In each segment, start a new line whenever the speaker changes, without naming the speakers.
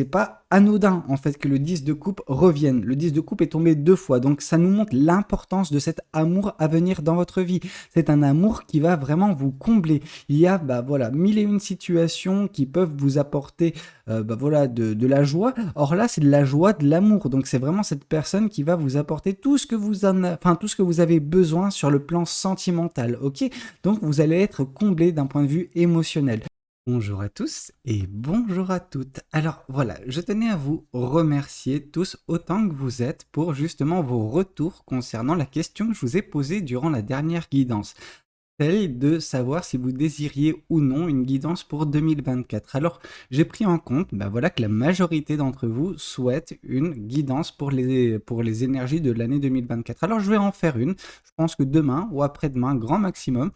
c'est pas anodin en fait que le 10 de coupe revienne. Le 10 de coupe est tombé 2 fois, donc ça nous montre l'importance de cet amour à venir dans votre vie. C'est un amour qui va vraiment vous combler. Il y a voilà, mille et une situations qui peuvent vous apporter voilà, de la joie. Or là, c'est de la joie, de l'amour. Donc c'est vraiment cette personne qui va vous apporter tout ce que tout ce que vous avez besoin sur le plan sentimental, ok? Donc vous allez être comblé d'un point de vue émotionnel. Bonjour à tous et bonjour à toutes. Alors voilà, je tenais à vous remercier tous autant que vous êtes pour justement vos retours concernant la question que je vous ai posée durant la dernière guidance. Celle de savoir si vous désiriez ou non une guidance pour 2024. Alors, j'ai pris en compte voilà, que la majorité d'entre vous souhaitent une guidance pour les énergies de l'année 2024. Alors, je vais en faire une, je pense que demain ou après-demain, grand maximum,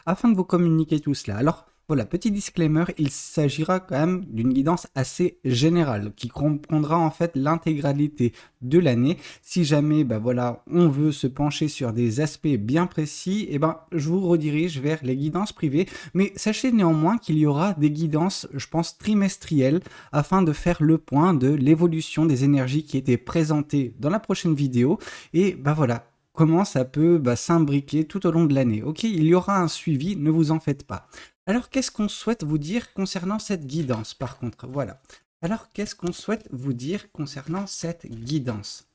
afin de vous communiquer tout cela. Alors, voilà, petit disclaimer, il s'agira quand même d'une guidance assez générale qui comprendra en fait l'intégralité de l'année. Si jamais voilà, on veut se pencher sur des aspects bien précis, je vous redirige vers les guidances privées. Mais sachez néanmoins qu'il y aura des guidances, je pense, trimestrielles afin de faire le point de l'évolution des énergies qui étaient présentées dans la prochaine vidéo. Et voilà, comment ça peut s'imbriquer tout au long de l'année. Ok, il y aura un suivi, ne vous en faites pas. Alors, qu'est-ce qu'on souhaite vous dire concernant cette guidance, par contre? Voilà. Alors, qu'est-ce qu'on souhaite vous dire concernant cette guidance?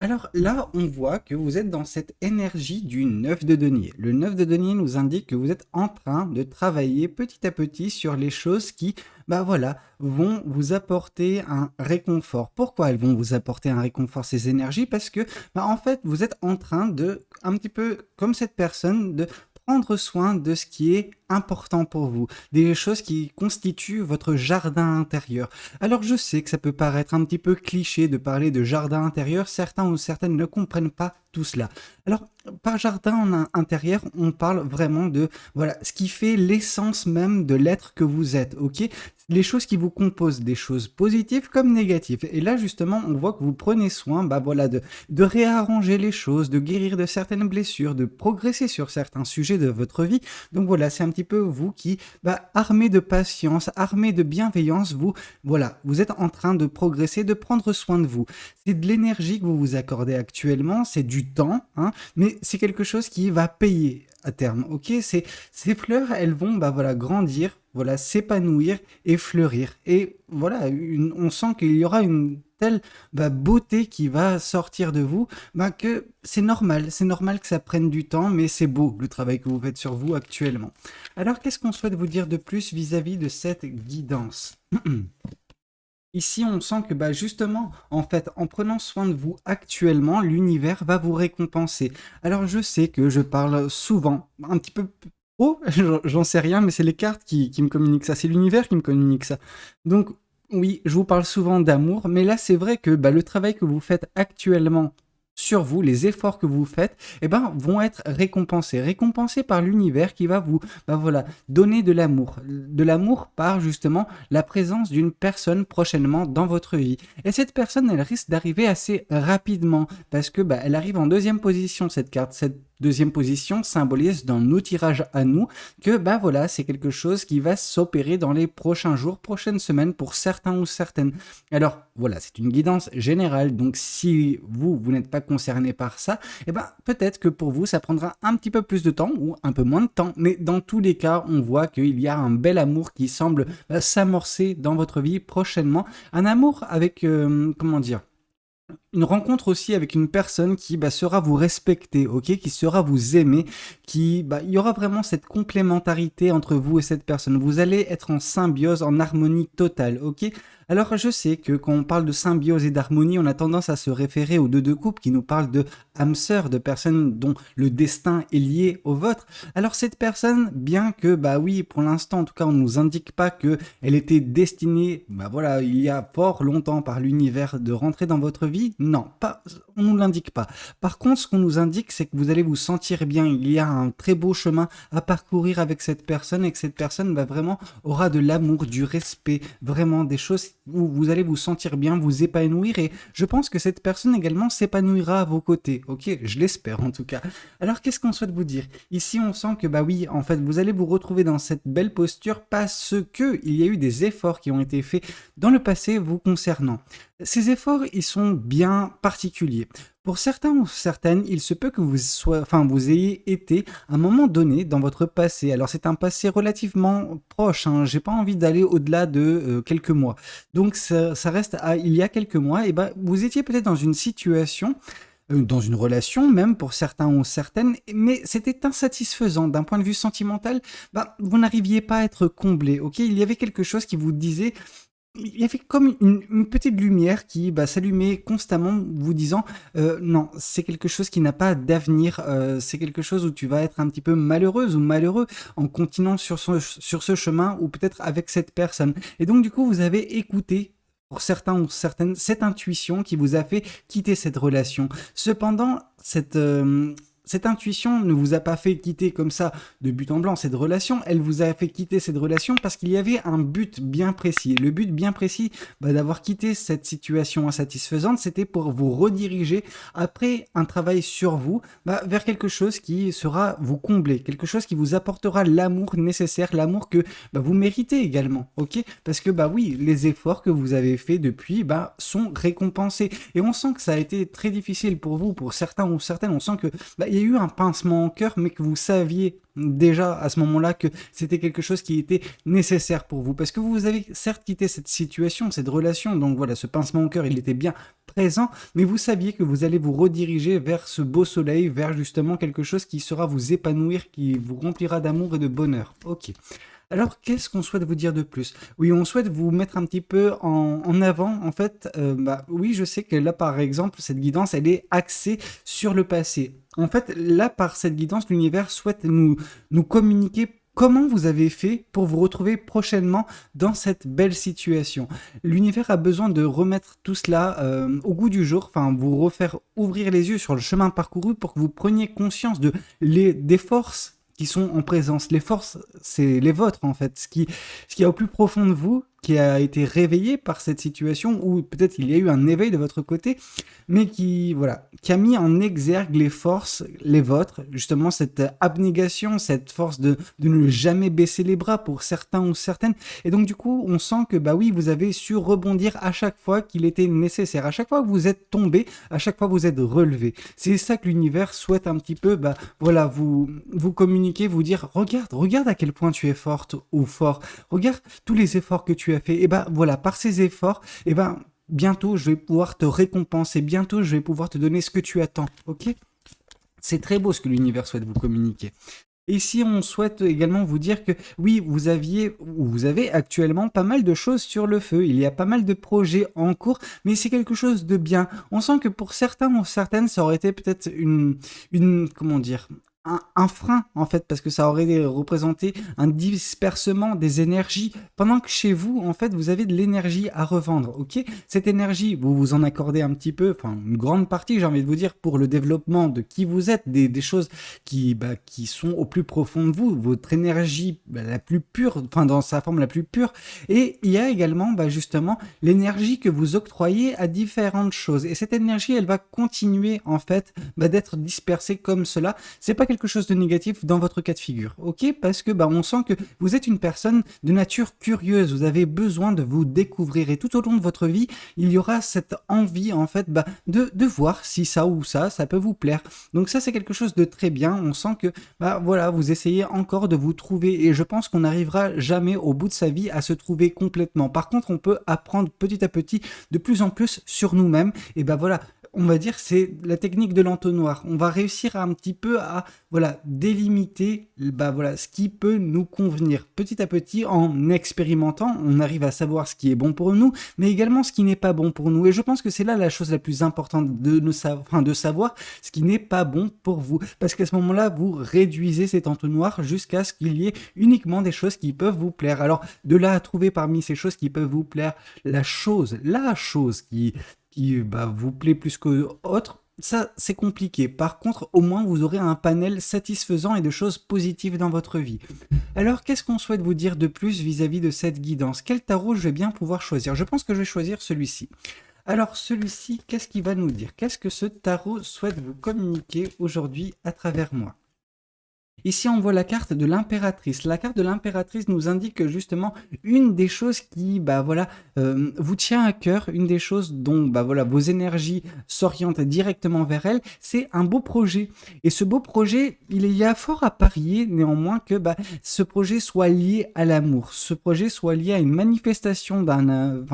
Alors là, on voit que vous êtes dans cette énergie du 9 de denier. Le 9 de denier nous indique que vous êtes en train de travailler petit à petit sur les choses qui, voilà, vont vous apporter un réconfort. Pourquoi elles vont vous apporter un réconfort, ces énergies? Parce que, en fait, vous êtes en train de, un petit peu comme cette personne, de prendre soin de ce qui est important pour vous, des choses qui constituent votre jardin intérieur. Alors je sais que ça peut paraître un petit peu cliché de parler de jardin intérieur, certains ou certaines ne comprennent pas tout cela. Alors par jardin intérieur, on parle vraiment de voilà, ce qui fait l'essence même de l'être que vous êtes, ok? Les choses qui vous composent, des choses positives comme négatives. Et là justement, on voit que vous prenez soin voilà, de réarranger les choses, de guérir de certaines blessures, de progresser sur certains sujets de votre vie. Donc voilà, c'est un petit peu vous qui, armé de patience, armé de bienveillance, vous êtes en train de progresser, de prendre soin de vous. C'est de l'énergie que vous vous accordez actuellement, c'est du temps, hein, mais c'est quelque chose qui va payer à terme, ok? Ces fleurs, elles vont, voilà, grandir, voilà, s'épanouir et fleurir. Et voilà, on sent qu'il y aura une telle beauté qui va sortir de vous, que c'est normal que ça prenne du temps, mais c'est beau le travail que vous faites sur vous actuellement. Alors, qu'est-ce qu'on souhaite vous dire de plus vis-à-vis de cette guidance? Ici, on sent que justement, en fait, en prenant soin de vous actuellement, l'univers va vous récompenser. Alors, je sais que je parle souvent, un petit peu trop, j'en sais rien, mais c'est les cartes qui me communiquent ça, c'est l'univers qui me communique ça. Donc, oui, je vous parle souvent d'amour, mais là, c'est vrai que le travail que vous faites actuellement sur vous, les efforts que vous faites, vont être récompensés par l'univers qui va vous, voilà, donner de l'amour par justement la présence d'une personne prochainement dans votre vie. Et cette personne, elle risque d'arriver assez rapidement parce que elle arrive en deuxième position, cette carte. Cette deuxième position symbolise dans nos tirages à nous que voilà, c'est quelque chose qui va s'opérer dans les prochains jours, prochaines semaines pour certains ou certaines. Alors voilà, c'est une guidance générale, donc si vous n'êtes pas concerné par ça, peut-être que pour vous ça prendra un petit peu plus de temps ou un peu moins de temps, mais dans tous les cas, on voit qu'il y a un bel amour qui semble s'amorcer dans votre vie prochainement, un amour avec, comment dire, une rencontre aussi avec une personne qui sera vous respecter, ok, qui sera vous aimer, qui il y aura vraiment cette complémentarité entre vous et cette personne. Vous allez être en symbiose, en harmonie totale, ok. Alors je sais que quand on parle de symbiose et d'harmonie, on a tendance à se référer aux deux de couple qui nous parlent de âme sœur, de personnes dont le destin est lié au vôtre. Alors cette personne, bien que oui, pour l'instant en tout cas, on ne nous indique pas que elle était destinée, voilà, il y a fort longtemps par l'univers de rentrer dans votre vie, Non, pas, on nous l'indique pas. Par contre, ce qu'on nous indique, c'est que vous allez vous sentir bien. Il y a un très beau chemin à parcourir avec cette personne et que cette personne vraiment aura de l'amour, du respect, vraiment des choses où vous allez vous sentir bien, vous épanouir et je pense que cette personne également s'épanouira à vos côtés. Ok, je l'espère en tout cas. Alors qu'est-ce qu'on souhaite vous dire? Ici, on sent que bah oui, en fait, vous allez vous retrouver dans cette belle posture parce que il y a eu des efforts qui ont été faits dans le passé vous concernant. Ces efforts, ils sont bien particuliers. Pour certains ou certaines, il se peut que vous ayez été à un moment donné dans votre passé. Alors c'est un passé relativement proche, hein. J'ai pas envie d'aller au-delà de quelques mois. Donc ça reste à il y a quelques mois. Et ben vous étiez peut-être dans une situation dans une relation même pour certains ou certaines, mais c'était insatisfaisant d'un point de vue sentimental. Bah, vous n'arriviez pas à être comblé, ok? Il y avait quelque chose qui vous disait il y avait comme une petite lumière qui bah, s'allumait constamment, vous disant non, c'est quelque chose qui n'a pas d'avenir, c'est quelque chose où tu vas être un petit peu malheureuse ou malheureux en continuant sur ce chemin ou peut-être avec cette personne. Et donc, du coup, vous avez écouté. Pour certains ou certaines, cette intuition qui vous a fait quitter cette relation. Cependant, cette intuition ne vous a pas fait quitter comme ça de but en blanc cette relation, elle vous a fait quitter cette relation parce qu'il y avait un but bien précis. Le but bien précis d'avoir quitté cette situation insatisfaisante, c'était pour vous rediriger après un travail sur vous vers quelque chose qui sera vous combler, quelque chose qui vous apportera l'amour nécessaire, l'amour que vous méritez également, ok? Parce que oui, les efforts que vous avez faits depuis sont récompensés. Et on sent que ça a été très difficile pour vous, pour certains ou certaines, on sent que il y a eu un pincement au cœur, mais que vous saviez déjà à ce moment-là que c'était quelque chose qui était nécessaire pour vous. Parce que vous avez certes quitté cette situation, cette relation, donc voilà, ce pincement au cœur, il était bien présent, mais vous saviez que vous allez vous rediriger vers ce beau soleil, vers justement quelque chose qui sera vous épanouir, qui vous remplira d'amour et de bonheur. Ok. Alors, qu'est-ce qu'on souhaite vous dire de plus? Oui, on souhaite vous mettre un petit peu en avant. En fait, oui, je sais que là, par exemple, cette guidance, elle est axée sur le passé. En fait, là, par cette guidance, l'univers souhaite nous communiquer comment vous avez fait pour vous retrouver prochainement dans cette belle situation. L'univers a besoin de remettre tout cela au goût du jour, enfin, vous refaire ouvrir les yeux sur le chemin parcouru pour que vous preniez conscience des forces qui sont en présence. Les forces, c'est les vôtres en fait. Ce qui est au plus profond de vous, qui a été réveillé par cette situation, ou peut-être il y a eu un éveil de votre côté, mais qui a mis en exergue les forces, les vôtres, justement cette abnégation, cette force de ne jamais baisser les bras pour certains ou certaines. Et donc du coup, on sent que oui, vous avez su rebondir à chaque fois qu'il était nécessaire, à chaque fois que vous êtes tombé, à chaque fois que vous êtes relevé. C'est ça que l'univers souhaite un petit peu, vous communiquer, vous dire, regarde à quel point tu es forte ou fort, regarde tous les efforts que tu as fait. Et par ces efforts, bientôt je vais pouvoir te récompenser, bientôt je vais pouvoir te donner ce que tu attends, ok? C'est très beau ce que l'univers souhaite vous communiquer. Et ici, on souhaite également vous dire que oui, vous avez actuellement pas mal de choses sur le feu. Il y a pas mal de projets en cours, mais c'est quelque chose de bien. On sent que pour certains ou certaines, ça aurait été peut-être comment dire, un frein en fait, parce que ça aurait représenté un dispersement des énergies, pendant que chez vous en fait vous avez de l'énergie à revendre, ok? Cette énergie, vous vous en accordez un petit peu, enfin une grande partie j'ai envie de vous dire, pour le développement de qui vous êtes, des choses qui sont au plus profond de vous, votre énergie la plus pure, enfin dans sa forme la plus pure, et il y a également justement l'énergie que vous octroyez à différentes choses, et cette énergie elle va continuer en fait d'être dispersée comme cela. C'est pas quelque chose de négatif dans votre cas de figure, ok? Parce que on sent que vous êtes une personne de nature curieuse, vous avez besoin de vous découvrir, et tout au long de votre vie, il y aura cette envie en fait de voir si ça ou ça peut vous plaire. Donc ça c'est quelque chose de très bien, on sent que vous essayez encore de vous trouver, et je pense qu'on n'arrivera jamais au bout de sa vie à se trouver complètement. Par contre, on peut apprendre petit à petit de plus en plus sur nous-mêmes, et on va dire c'est la technique de l'entonnoir. On va réussir un petit peu à délimiter ce qui peut nous convenir. Petit à petit, en expérimentant, on arrive à savoir ce qui est bon pour nous, mais également ce qui n'est pas bon pour nous. Et je pense que c'est là la chose la plus importante de savoir ce qui n'est pas bon pour vous. Parce qu'à ce moment-là, vous réduisez cet entonnoir jusqu'à ce qu'il y ait uniquement des choses qui peuvent vous plaire. Alors, de là à trouver parmi ces choses qui peuvent vous plaire, la chose qui qui vous plaît plus qu'autre, ça c'est compliqué. Par contre, au moins vous aurez un panel satisfaisant et de choses positives dans votre vie. Alors, qu'est-ce qu'on souhaite vous dire de plus vis-à-vis de cette guidance? Quel tarot je vais bien pouvoir choisir? Je pense que je vais choisir celui-ci. Alors, celui-ci, qu'est-ce qu'il va nous dire? Qu'est-ce que ce tarot souhaite vous communiquer aujourd'hui à travers moi? Ici, on voit la carte de l'impératrice. La carte de l'impératrice nous indique que justement, une des choses qui, vous tient à cœur, une des choses dont, vos énergies s'orientent directement vers elle, c'est un beau projet. Et ce beau projet, il y a fort à parier, néanmoins, que ce projet soit lié à l'amour. Ce projet soit lié à une manifestation d'un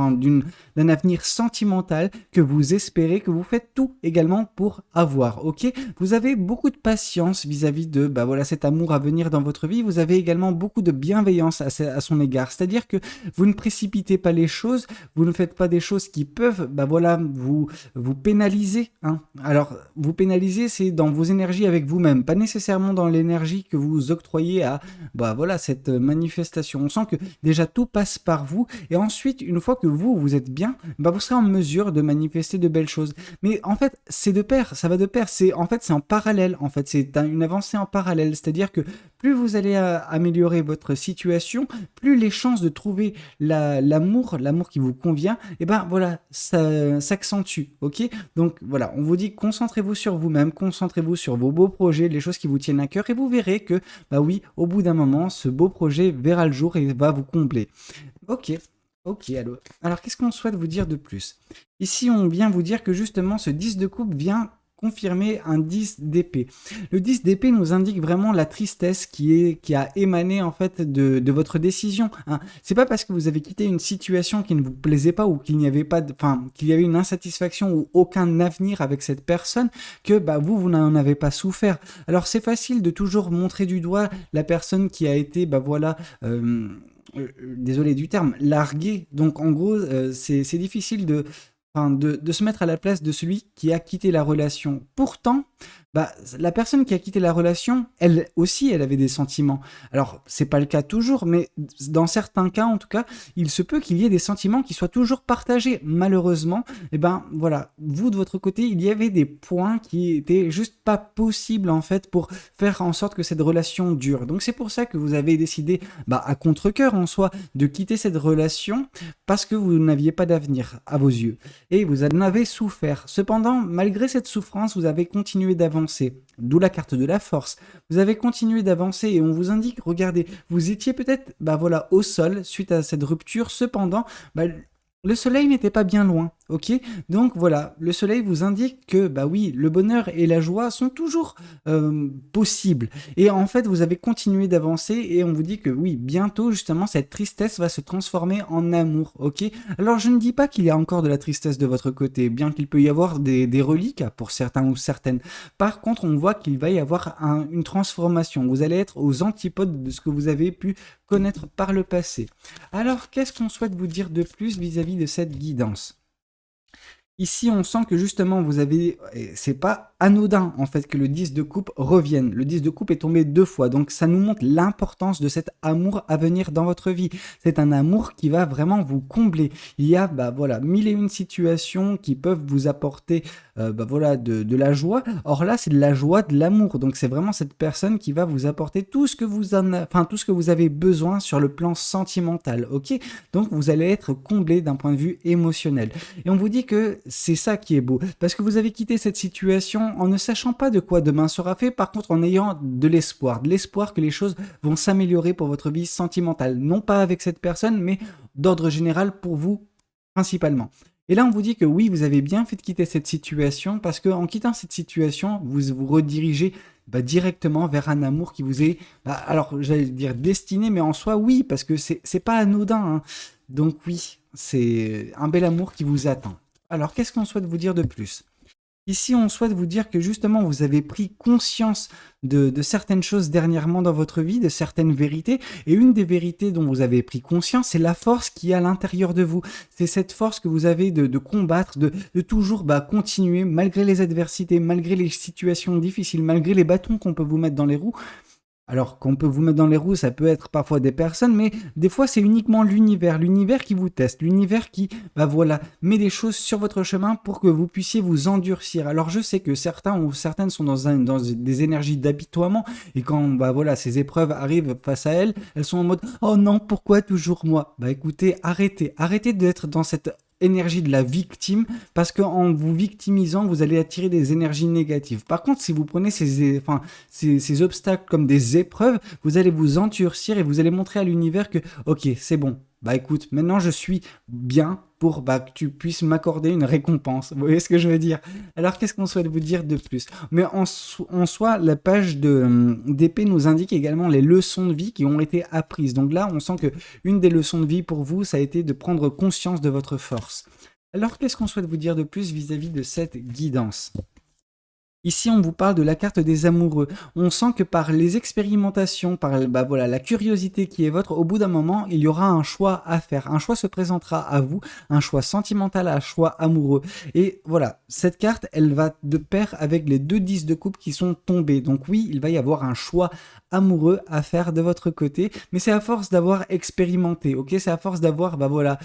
avenir sentimental que vous espérez, que vous faites tout également pour avoir, ok? Vous avez beaucoup de patience vis-à-vis de, cet amour à venir dans votre vie. Vous avez également beaucoup de bienveillance à son égard. C'est-à-dire que vous ne précipitez pas les choses, vous ne faites pas des choses qui peuvent, vous pénaliser, hein. Alors, vous pénaliser, c'est dans vos énergies avec vous-même, pas nécessairement dans l'énergie que vous octroyez à, cette manifestation. On sent que déjà tout passe par vous, et ensuite, une fois que vous êtes bien, vous serez en mesure de manifester de belles choses. Mais en fait, c'est de pair, ça va de pair. C'est en parallèle. En fait, c'est une avancée en parallèle. C'est-à-dire que plus vous allez améliorer votre situation, plus les chances de trouver l'amour qui vous convient, ça s'accentue. Ok? Donc voilà, on vous dit concentrez-vous sur vous-même, concentrez-vous sur vos beaux projets, les choses qui vous tiennent à cœur, et vous verrez que, oui, au bout d'un moment, ce beau projet verra le jour et va vous combler. Ok. Ok, alors qu'est-ce qu'on souhaite vous dire de plus? Ici, on vient vous dire que justement, ce 10 de coupe vient confirmer un 10 d'épée. Le 10 d'épée nous indique vraiment la tristesse qui a émané en fait de votre décision, hein. C'est pas parce que vous avez quitté une situation qui ne vous plaisait pas ou qu'il y avait une insatisfaction ou aucun avenir avec cette personne que vous n'en avez pas souffert. Alors c'est facile de toujours montrer du doigt la personne qui a été désolé du terme, largué. Donc en gros, c'est difficile de se mettre à la place de celui qui a quitté la relation. Pourtant, la personne qui a quitté la relation, elle aussi, elle avait des sentiments. Alors, c'est pas le cas toujours, mais dans certains cas, en tout cas, il se peut qu'il y ait des sentiments qui soient toujours partagés. Malheureusement, vous, de votre côté, il y avait des points qui étaient juste pas possibles, en fait, pour faire en sorte que cette relation dure. Donc, c'est pour ça que vous avez décidé, à contre-cœur en soi, de quitter cette relation parce que vous n'aviez pas d'avenir à vos yeux. Et vous en avez souffert. Cependant, malgré cette souffrance, vous avez continué d'avancer. D'où la carte de la force. Vous avez continué d'avancer et on vous indique, regardez, vous étiez peut-être au sol suite à cette rupture. Cependant, le soleil n'était pas bien loin, ok? Donc voilà, le soleil vous indique que, oui, le bonheur et la joie sont toujours possibles. Et en fait, vous avez continué d'avancer et on vous dit que, oui, bientôt, justement, cette tristesse va se transformer en amour, ok? Alors, je ne dis pas qu'il y a encore de la tristesse de votre côté, bien qu'il peut y avoir des reliques pour certains ou certaines. Par contre, on voit qu'il va y avoir une transformation. Vous allez être aux antipodes de ce que vous avez pu connaître par le passé. Alors, qu'est-ce qu'on souhaite vous dire de plus vis-à-vis de cette guidance? Ici, on sent que justement, c'est pas anodin en fait que le 10 de coupe revienne. Le 10 de coupe est tombé 2 fois, donc ça nous montre l'importance de cet amour à venir dans votre vie. C'est un amour qui va vraiment vous combler. Il y a, mille et une situations qui peuvent vous apporter, de la joie. Or là, c'est de la joie, de l'amour. Donc c'est vraiment cette personne qui va vous apporter tout ce que vous avez besoin sur le plan sentimental, ok? Donc vous allez être comblé d'un point de vue émotionnel. Et on vous dit que c'est ça qui est beau, parce que vous avez quitté cette situation en ne sachant pas de quoi demain sera fait, par contre en ayant de l'espoir que les choses vont s'améliorer pour votre vie sentimentale, non pas avec cette personne, mais d'ordre général pour vous principalement. Et là, on vous dit que oui, vous avez bien fait de quitter cette situation, parce qu'en quittant cette situation, vous vous redirigez directement vers un amour qui vous est, alors j'allais dire destiné, mais en soi, oui, parce que c'est pas anodin, hein. Donc oui, c'est un bel amour qui vous attend. Alors, qu'est-ce qu'on souhaite vous dire de plus? Ici, on souhaite vous dire que justement, vous avez pris conscience de certaines choses dernièrement dans votre vie, de certaines vérités. Et une des vérités dont vous avez pris conscience, c'est la force qui est à l'intérieur de vous. C'est cette force que vous avez de combattre, de toujours continuer, malgré les adversités, malgré les situations difficiles, malgré les bâtons qu'on peut vous mettre dans les roues. Alors qu'on peut vous mettre dans les roues, ça peut être parfois des personnes, mais des fois c'est uniquement l'univers qui vous teste, l'univers qui, bah voilà, met des choses sur votre chemin pour que vous puissiez vous endurcir. Alors je sais que certains ou certaines sont dans des énergies d'apitoiement et quand bah voilà ces épreuves arrivent face à elles, elles sont en mode oh non pourquoi toujours moi? Bah écoutez, arrêtez d'être dans cette énergie de la victime parce qu'en vous victimisant vous allez attirer des énergies négatives. Par contre si vous prenez ces obstacles comme des épreuves, vous allez vous endurcir et vous allez montrer à l'univers que, ok, c'est bon. Bah écoute, maintenant je suis bien pour bah, que tu puisses m'accorder une récompense. Vous voyez ce que je veux dire? Alors qu'est-ce qu'on souhaite vous dire de plus? Mais en soi, la page d'épée nous indique également les leçons de vie qui ont été apprises. Donc là, on sent que une des leçons de vie pour vous, ça a été de prendre conscience de votre force. Alors qu'est-ce qu'on souhaite vous dire de plus vis-à-vis de cette guidance? Ici, on vous parle de la carte des amoureux. On sent que par les expérimentations, par bah voilà, la curiosité qui est votre, au bout d'un moment, il y aura un choix à faire. Un choix se présentera à vous, un choix sentimental, un choix amoureux. Et voilà, cette carte, elle va de pair avec les 2 10 de coupe qui sont tombés. Donc oui, il va y avoir un choix amoureux à faire de votre côté, mais c'est à force d'avoir expérimenté, ok? C'est à force d'avoir, bah voilà,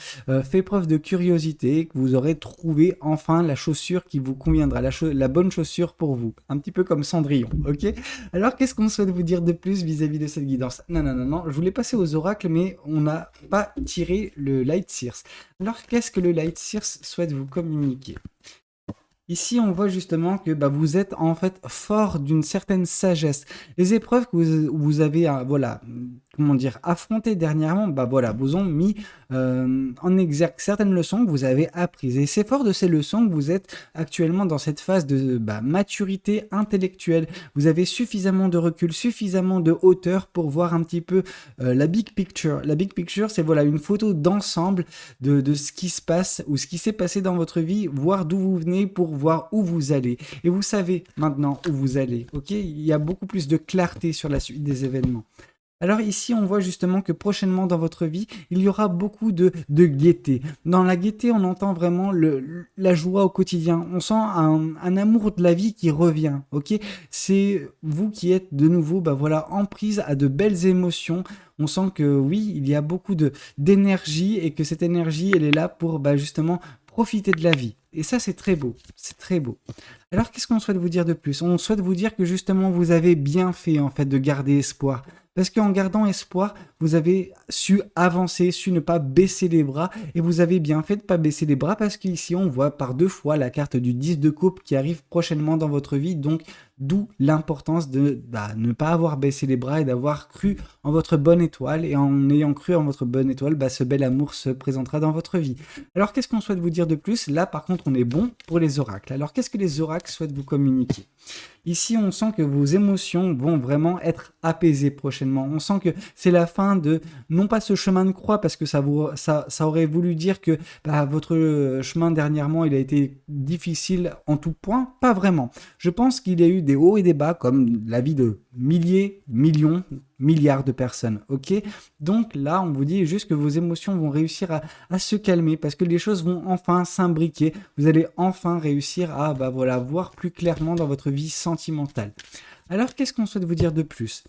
fait preuve de curiosité que vous aurez trouvé enfin la chaussure qui vous conviendra, la bonne chaussure pour vous. Un petit peu comme Cendrillon, ok? Alors, qu'est-ce qu'on souhaite vous dire de plus vis-à-vis de cette guidance? Non, je voulais passer aux oracles, mais on n'a pas tiré le Light Seers. Alors, qu'est-ce que le Light Seers souhaite vous communiquer? Ici, on voit justement que bah, vous êtes en fait fort d'une certaine sagesse. Les épreuves que vous avez, voilà, comment dire, affrontées dernièrement, bah voilà, vous ont mis en exergue certaines leçons que vous avez apprises. Et c'est fort de ces leçons que vous êtes actuellement dans cette phase de bah, maturité intellectuelle. Vous avez suffisamment de recul, suffisamment de hauteur pour voir un petit peu la big picture. La big picture, c'est voilà une photo d'ensemble de ce qui se passe ou ce qui s'est passé dans votre vie, voir d'où vous venez pour voir où vous allez. Et vous savez maintenant où vous allez, ok? Il y a beaucoup plus de clarté sur la suite des événements. Alors ici, on voit justement que prochainement dans votre vie, il y aura beaucoup de gaieté. Dans la gaieté, on entend vraiment la joie au quotidien. On sent un amour de la vie qui revient, ok? C'est vous qui êtes de nouveau, bah voilà, en prise à de belles émotions. On sent que oui, il y a beaucoup d'énergie et que cette énergie, elle est là pour bah, justement profiter de la vie. Et ça, c'est très beau. C'est très beau. Alors, qu'est-ce qu'on souhaite vous dire de plus? On souhaite vous dire que justement, vous avez bien fait en fait de garder espoir. Parce qu'en gardant espoir, vous avez su avancer, su ne pas baisser les bras. Et vous avez bien fait de ne pas baisser les bras parce qu'ici, on voit par 2 fois la carte du 10 de coupe qui arrive prochainement dans votre vie. Donc, d'où l'importance de ne pas avoir baissé les bras et d'avoir cru en votre bonne étoile. Et en ayant cru en votre bonne étoile, bah, ce bel amour se présentera dans votre vie. Alors, qu'est-ce qu'on souhaite vous dire de plus? Là, par contre, on est bon pour les oracles. Alors, qu'est-ce que les oracles souhaitent vous communiquer? Ici, on sent que vos émotions vont vraiment être apaisées prochainement. On sent que c'est la fin de, non pas ce chemin de croix, parce que ça aurait voulu dire que bah, votre chemin dernièrement, il a été difficile en tout point. Pas vraiment. Je pense qu'il y a eu des hauts et des bas, comme la vie de milliers, millions, milliards de personnes, ok? Donc là, on vous dit juste que vos émotions vont réussir à se calmer parce que les choses vont enfin s'imbriquer. Vous allez enfin réussir à bah voilà, voir plus clairement dans votre vie sentimentale. Alors, qu'est-ce qu'on souhaite vous dire de plus?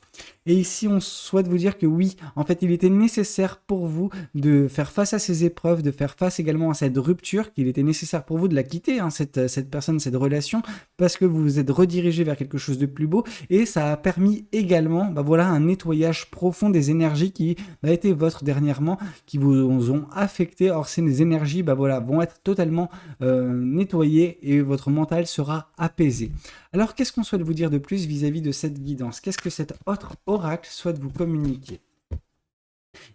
Et ici, on souhaite vous dire que oui, en fait, il était nécessaire pour vous de faire face à ces épreuves, de faire face également à cette rupture, qu'il était nécessaire pour vous de la quitter, hein, cette personne, cette relation, parce que vous vous êtes redirigé vers quelque chose de plus beau, et ça a permis également, bah voilà, un nettoyage profond des énergies qui a été vôtres dernièrement, qui vous ont affecté. Or, ces énergies, bah voilà, vont être totalement nettoyées et votre mental sera apaisé. Alors, qu'est-ce qu'on souhaite vous dire de plus vis-à-vis de cette guidance? Qu'est-ce que cet autre oracle souhaite vous communiquer?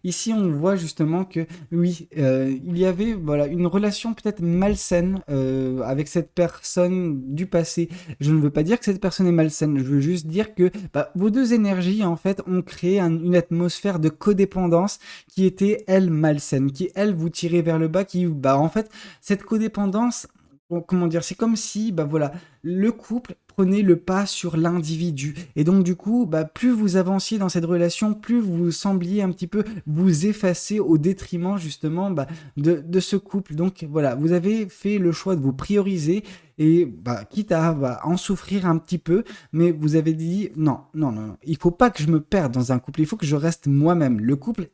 Ici, on voit justement que, oui, il y avait voilà, une relation peut-être malsaine avec cette personne du passé. Je ne veux pas dire que cette personne est malsaine, je veux juste dire que bah, vos 2 énergies, en fait, ont créé une atmosphère de codépendance qui était, elle, malsaine, qui, elle, vous tirait vers le bas, qui, bah, en fait, cette codépendance, comment dire, c'est comme si, bah voilà, le couple prenait le pas sur l'individu. Et donc, du coup, bah, plus vous avanciez dans cette relation, plus vous sembliez un petit peu vous effacer au détriment, justement, bah, de ce couple. Donc, voilà, vous avez fait le choix de vous prioriser et bah, quitte à en souffrir un petit peu, mais vous avez dit non, non, non, non, il faut pas que je me perde dans un couple, il faut que je reste moi-même. Le couple,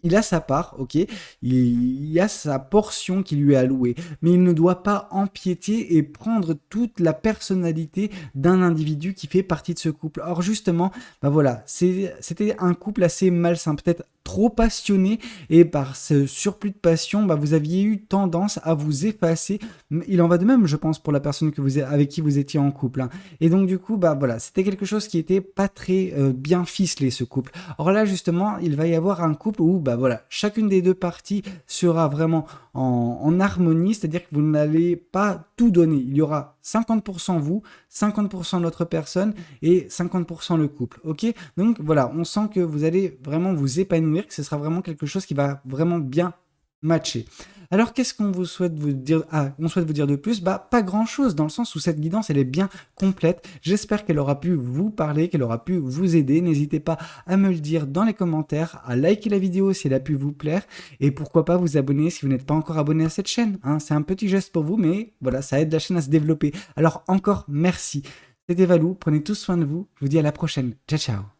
il a sa part, ok, il a sa portion qui lui est allouée, mais il ne doit pas empiéter et prendre toute la personnalité d'un individu qui fait partie de ce couple. Or justement, bah voilà, c'était un couple assez malsain, peut-être trop passionné, et par ce surplus de passion, bah, vous aviez eu tendance à vous effacer. Il en va de même, je pense, pour la personne avec qui vous étiez en couple, hein. Et donc du coup, bah voilà, c'était quelque chose qui était pas très bien ficelé, ce couple. Or là, justement, il va y avoir un couple où, bah voilà, chacune des deux parties sera vraiment en harmonie, c'est-à-dire que vous n'allez pas tout donner. Il y aura 50% vous, 50% l'autre personne et 50% le couple, ok? Donc voilà, on sent que vous allez vraiment vous épanouir, que ce sera vraiment quelque chose qui va vraiment bien matcher. Alors qu'est-ce qu'on vous souhaite vous dire? Ah, on souhaite vous dire de plus? Bah pas grand-chose, dans le sens où cette guidance elle est bien complète. J'espère qu'elle aura pu vous parler, qu'elle aura pu vous aider. N'hésitez pas à me le dire dans les commentaires, à liker la vidéo si elle a pu vous plaire, et pourquoi pas vous abonner si vous n'êtes pas encore abonné à cette chaîne, hein. C'est un petit geste pour vous, mais voilà, ça aide la chaîne à se développer. Alors encore merci. C'était Valou, prenez tous soin de vous. Je vous dis à la prochaine. Ciao ciao.